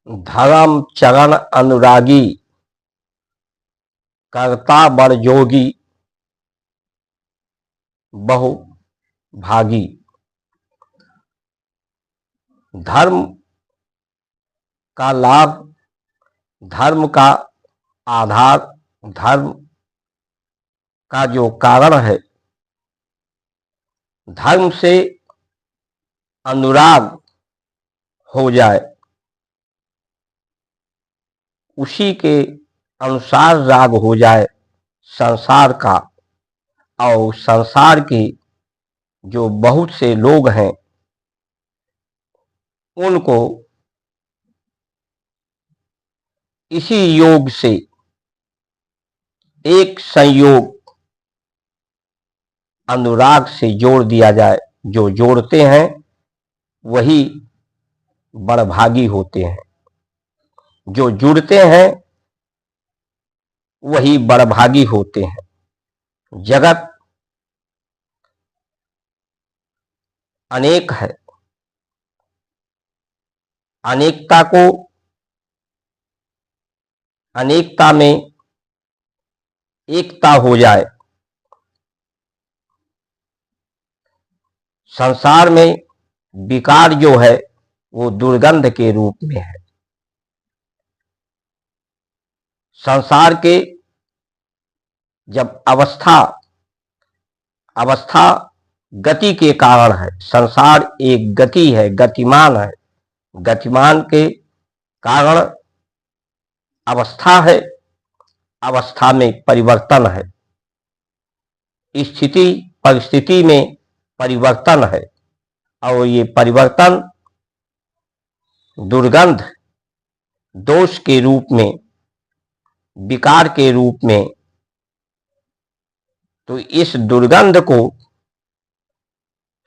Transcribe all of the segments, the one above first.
धर्म चरण अनुरागी करता बड़ जोगी बहु भागी। धर्म का लाभ, धर्म का आधार, धर्म का जो कारण है, धर्म से अनुराग हो जाए, उसी के अनुसार राग हो जाए संसार का, और संसार के जो बहुत से लोग हैं उनको इसी योग से एक संयोग अनुराग से जोड़ दिया जाए। जो जोड़ते हैं वही बड़भागी होते हैं, जो जुड़ते हैं वही बड़भागी होते हैं। जगत अनेक है, अनेकता को, अनेकता में एकता हो जाए। संसार में विकार जो है वो दुर्गंध के रूप में है। संसार के जब अवस्था गति के कारण है। संसार एक गति है, गतिमान है। गतिमान के कारण अवस्था है, अवस्था में परिवर्तन है, स्थिति परिस्थिति में परिवर्तन है, और ये परिवर्तन दुर्गंध, दोष के रूप में, विकार के रूप में। तो इस दुर्गंध को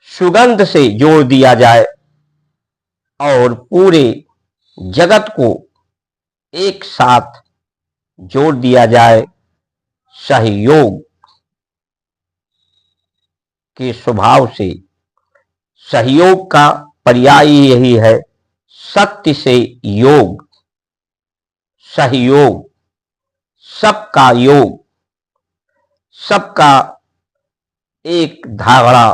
सुगंध से जोड़ दिया जाए और पूरे जगत को एक साथ जोड़ दिया जाए सहयोग के स्वभाव से। सहयोग का पर्याय यही है, सत्य से योग, सहयोग, सबका योग, सबका एक धारणा,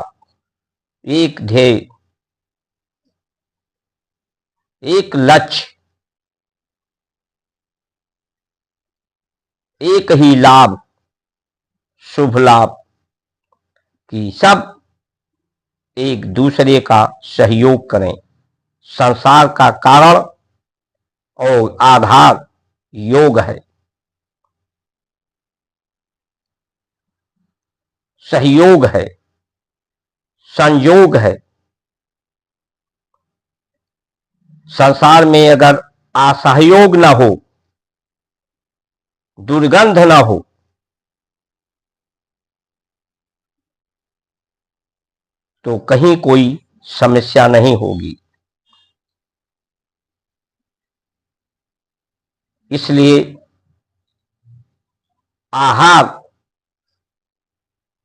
एक ध्येय, एक लक्ष्य, एक ही लाभ, शुभ लाभ, कि सब एक दूसरे का सहयोग करें। संसार का कारण और आधार योग है, सहयोग है, संयोग है। संसार में अगर असहयोग न हो, दुर्गंध न हो, तो कहीं कोई समस्या नहीं होगी। इसलिए आहार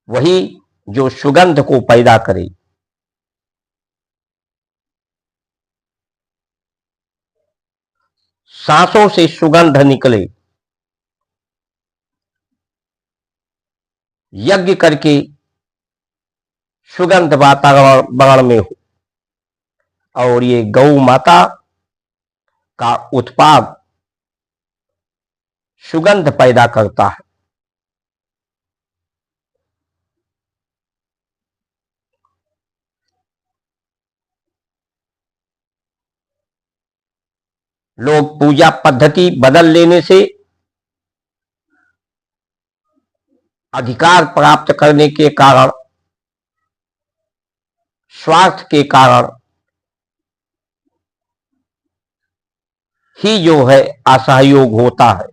वही जो सुगंध को पैदा करे। सांसों से सुगंध निकले, यज्ञ करके सुगंध वातावरण में हो, और ये गौ माता का उत्पाद सुगंध पैदा करता है। लोग पूजा पद्धति बदल लेने से, अधिकार प्राप्त करने के कारण, स्वार्थ के कारण ही जो है असहयोग होता है।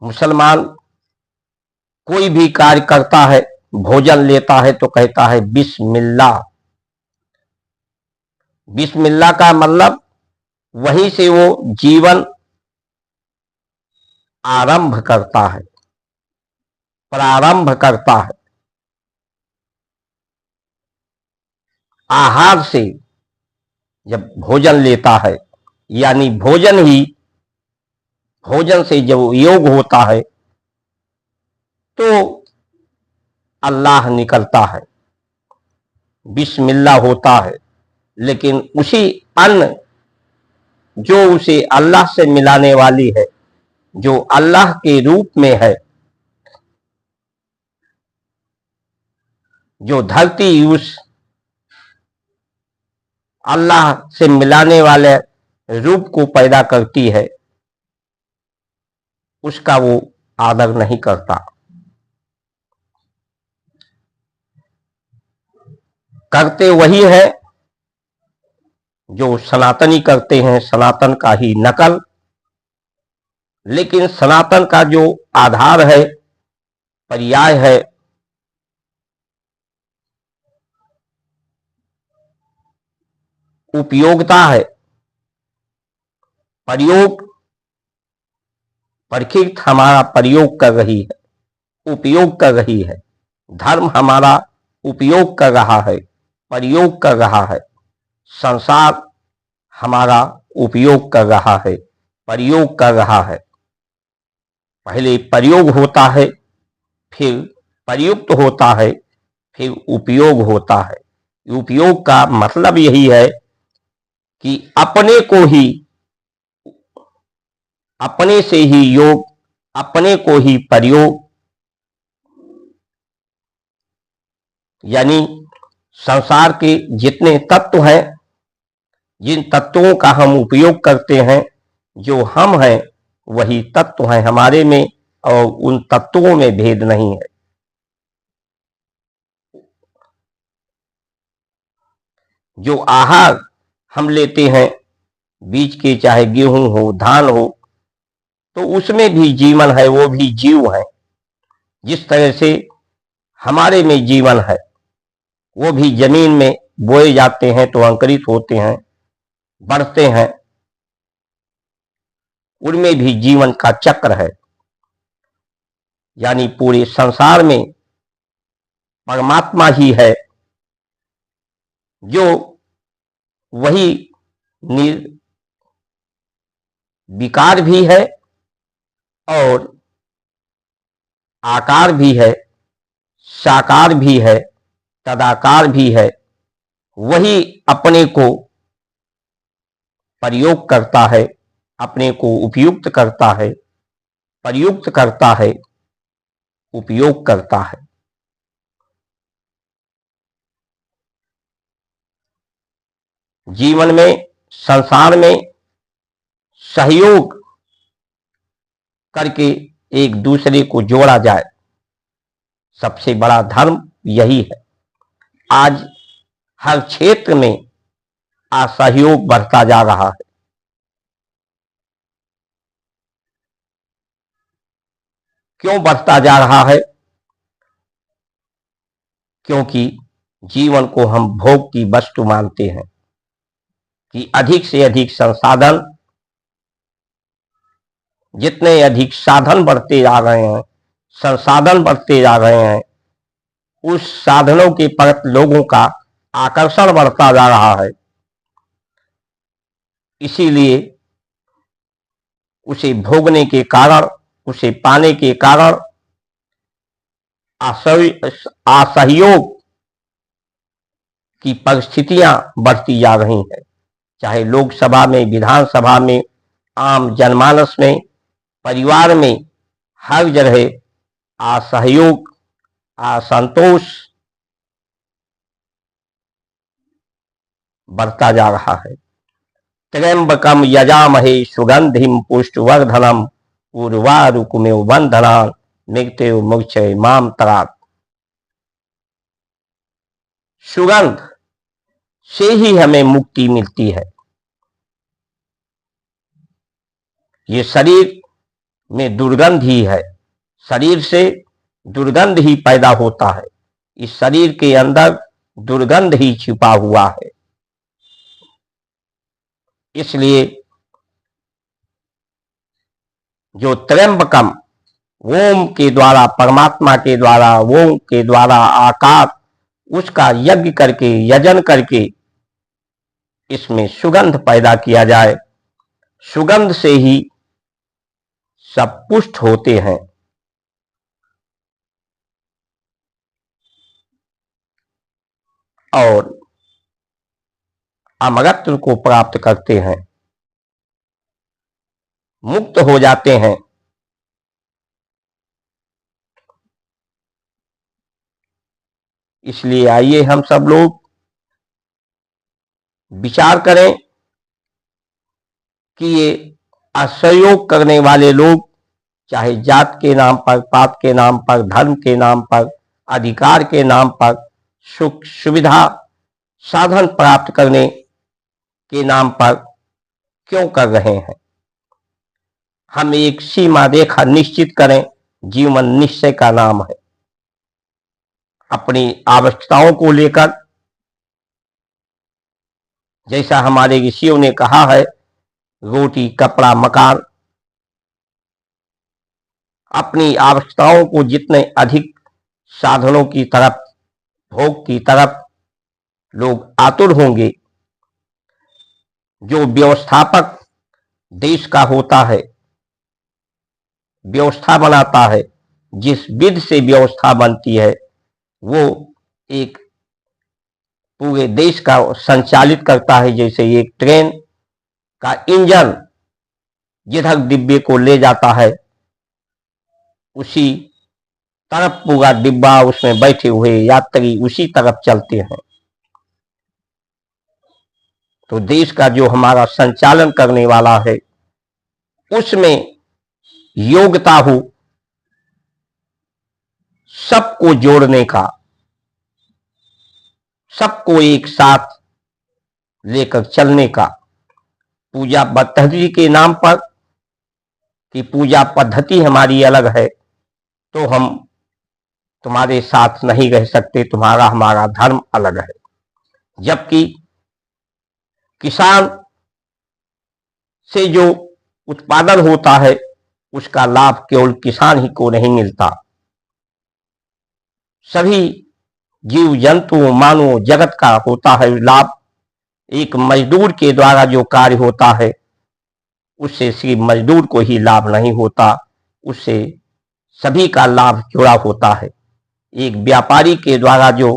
मुसलमान कोई भी कार्य करता है, भोजन लेता है तो कहता है बिस्मिल्लाह। बिस्मिल्लाह का मतलब वहीं से वो जीवन आरंभ करता है, प्रारंभ करता है। आहार से जब भोजन लेता है, यानी भोजन से जब योग होता है तो अल्लाह निकलता है, बिस्मिल्लाह होता है। लेकिन उसी अन्न जो उसे अल्लाह से मिलाने वाली है, जो अल्लाह के रूप में है, जो धरती उस अल्लाह से मिलाने वाले रूप को पैदा करती है, उसका वो आदर नहीं करता। करते वही है जो सनातनी करते हैं, सनातन का ही नकल। लेकिन सनातन का जो आधार है, पर्याय है, उपयोगिता है, प्रयोग, प्रकृति हमारा प्रयोग कर रही है, उपयोग कर रही है। धर्म हमारा उपयोग कर रहा है, प्रयोग कर रहा है। संसार हमारा उपयोग कर रहा है, प्रयोग कर रहा है। पहले प्रयोग होता है, फिर प्रयुक्त होता है, फिर उपयोग होता है। उपयोग का मतलब यही है कि अपने को ही, अपने से ही योग, अपने को ही प्रयोग, यानी संसार के जितने तत्व हैं, जिन तत्वों का हम उपयोग करते हैं, जो हम हैं वही तत्व हैं हमारे में, और उन तत्वों में भेद नहीं है। जो आहार हम लेते हैं, बीज के, चाहे गेहूं हो, धान हो, तो उसमें भी जीवन है, वो भी जीव है। जिस तरह से हमारे में जीवन है, वो भी जमीन में बोए जाते हैं तो अंकुरित होते हैं, बढ़ते हैं, उनमें भी जीवन का चक्र है। यानी पूरे संसार में परमात्मा ही है, जो वही विकार भी है और आकार भी है, साकार भी है, तदाकार भी है। वही अपने को प्रयोग करता है, अपने को उपयुक्त करता है, प्रयुक्त करता है, उपयोग करता है। जीवन में, संसार में सहयोग करके एक दूसरे को जोड़ा जाए, सबसे बड़ा धर्म यही है। आज हर क्षेत्र में असहयोग बढ़ता जा रहा है। क्यों बढ़ता जा रहा है? क्योंकि जीवन को हम भोग की वस्तु मानते हैं कि अधिक से अधिक संसाधन, जितने अधिक साधन बढ़ते जा रहे हैं, संसाधन बढ़ते जा रहे हैं, उस साधनों के प्रति लोगों का आकर्षण बढ़ता जा रहा है। इसीलिए उसे भोगने के कारण, उसे पाने के कारण असहयोग की परिस्थितियां बढ़ती जा रही हैं। चाहे लोकसभा में, विधानसभा में, आम जनमानस में, परिवार में, हर जगह असहयोग, असंतोष बढ़ता जा रहा है। त्र्यंबकम यजामहे सुगंधिम पुष्टवर्धनम उर्वारुकमेव बंधनान् मृत्युर्मुक्षयेमामृतात् मामतरात्। सुगंध से ही हमें मुक्ति मिलती है। ये शरीर में दुर्गंध ही है, शरीर से दुर्गंध ही पैदा होता है। इस शरीर के अंदर दुर्गंध ही छिपा हुआ है। इसलिए जो त्र्यंबकम, ओम के द्वारा, परमात्मा के द्वारा, ओम के द्वारा आकार, उसका यज्ञ करके, यजन करके इसमें सुगंध पैदा किया जाए, सुगंध से ही सब पुष्ट होते हैं। और अमरत्व को प्राप्त करते हैं, मुक्त हो जाते हैं। इसलिए आइए हम सब लोग विचार करें कि ये असहयोग करने वाले लोग, चाहे जात के नाम पर, पात के नाम पर, धर्म के नाम पर, अधिकार के नाम पर, सुख सुविधा साधन प्राप्त करने के नाम पर क्यों कर रहे हैं। हम एक सीमा रेखा निश्चित करें। जीवन निश्चय का नाम है। अपनी आवश्यकताओं को लेकर, जैसा हमारे ऋषियों ने कहा है, रोटी कपड़ा मकान, अपनी आवश्यकताओं को जितने अधिक साधनों की तरफ, भोग की तरफ लोग आतुर होंगे, जो व्यवस्थापक देश का होता है, व्यवस्था बनाता है, जिस विधि से व्यवस्था बनती है, वो एक पूरे देश का संचालित करता है। जैसे एक ट्रेन का इंजन जिधर डिब्बे को ले जाता है, उसी तरफ पूरा डिब्बा, उसमें बैठे हुए यात्री उसी तरफ चलते हैं। तो देश का जो हमारा संचालन करने वाला है, उसमें योग्यता हो सबको जोड़ने का, सबको एक साथ लेकर चलने का। पूजा पद्धति के नाम पर, कि पूजा पद्धति हमारी अलग है, तो हम तुम्हारे साथ नहीं रह सकते, तुम्हारा हमारा धर्म अलग है। जबकि किसान से जो उत्पादन होता है, उसका लाभ केवल किसान ही को नहीं मिलता, सभी जीव जंतु मानव जगत का होता है लाभ। एक मजदूर के द्वारा जो कार्य होता है, उससे सिर्फ मजदूर को ही लाभ नहीं होता, उससे सभी का लाभ जुड़ा होता है। एक व्यापारी के द्वारा जो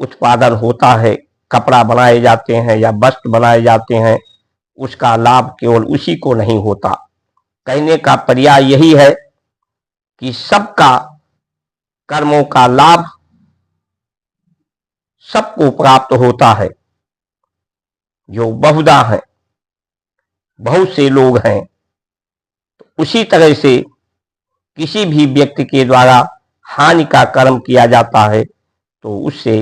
उत्पादन होता है, कपड़ा बनाए जाते हैं या वस्त्र बनाए जाते हैं, उसका लाभ केवल उसी को नहीं होता। कहने का पर्याय यही है कि सबका कर्मों का लाभ सबको प्राप्त होता है। जो बहुधा है, बहुत से लोग हैं, तो उसी तरह से किसी भी व्यक्ति के द्वारा हानि का कर्म किया जाता है, तो उससे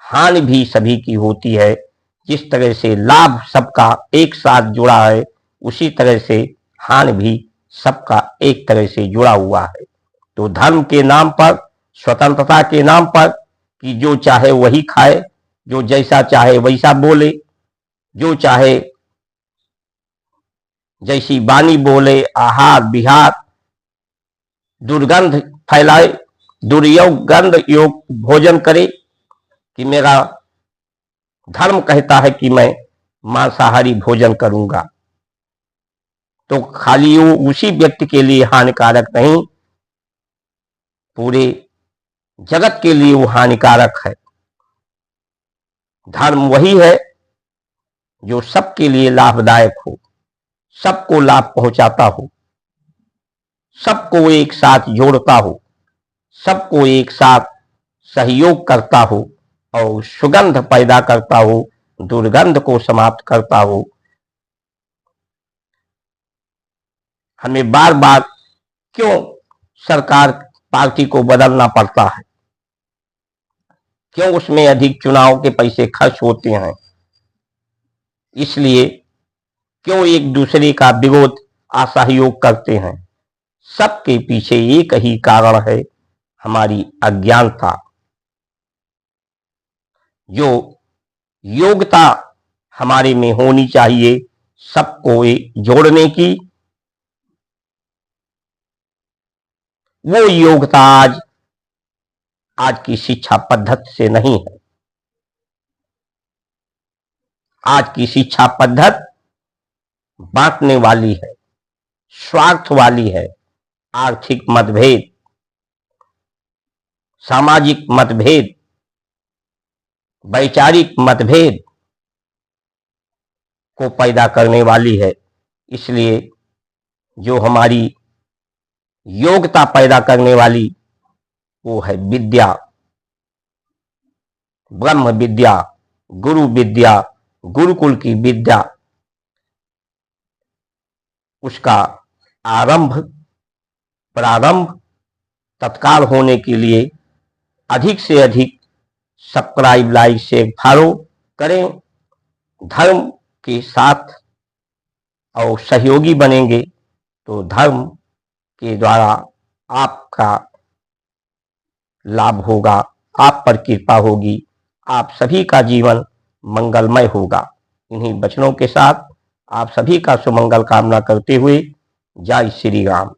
हानि भी सभी की होती है। जिस तरह से लाभ सबका एक साथ जुड़ा है, उसी तरह से हानि भी सबका एक तरह से जुड़ा हुआ है। तो धर्म के नाम पर, स्वतंत्रता के नाम पर, कि जो चाहे वही खाए, जो जैसा चाहे वैसा बोले, जो चाहे जैसी वाणी बोले, आहार विहार, दुर्गंध फैलाए, दुर्योग गंध योग भोजन करे, कि मेरा धर्म कहता है कि मैं मांसाहारी भोजन करूंगा, तो खाली वो उसी व्यक्ति के लिए हानिकारक नहीं, पूरे जगत के लिए वो हानिकारक है। धर्म वही है जो सबके लिए लाभदायक हो, सबको लाभ पहुंचाता हो, सबको एक साथ जोड़ता हो, सबको एक साथ सहयोग करता हो और सुगंध पैदा करता हो, दुर्गंध को समाप्त करता हो। हमें बार बार क्यों सरकार पार्टी को बदलना पड़ता है, क्यों उसमें अधिक चुनाव के पैसे खर्च होते हैं, इसलिए क्यों एक दूसरे का विरोध असहयोग करते हैं। सबके पीछे एक ही कारण है, हमारी अज्ञानता। जो योग्यता हमारे में होनी चाहिए सबको जोड़ने की, वो योग्यता आज की शिक्षा पद्धति से नहीं है। आज की शिक्षा पद्धति बांटने वाली है, स्वार्थ वाली है। आर्थिक मतभेद, सामाजिक मतभेद, वैचारिक मतभेद को पैदा करने वाली है। इसलिए जो हमारी योग्यता पैदा करने वाली वो है विद्या, ब्रह्म विद्या, गुरु विद्या, गुरुकुल की विद्या। उसका प्रारंभ तत्काल होने के लिए अधिक से अधिक सब्सक्राइब, लाइक, शेयर, फॉलो करें। धर्म के साथ और सहयोगी बनेंगे तो धर्म के द्वारा आपका लाभ होगा, आप पर कृपा होगी, आप सभी का जीवन मंगलमय होगा। इन्हीं वचनों के साथ आप सभी का सुमंगल कामना करते हुए जय श्री राम।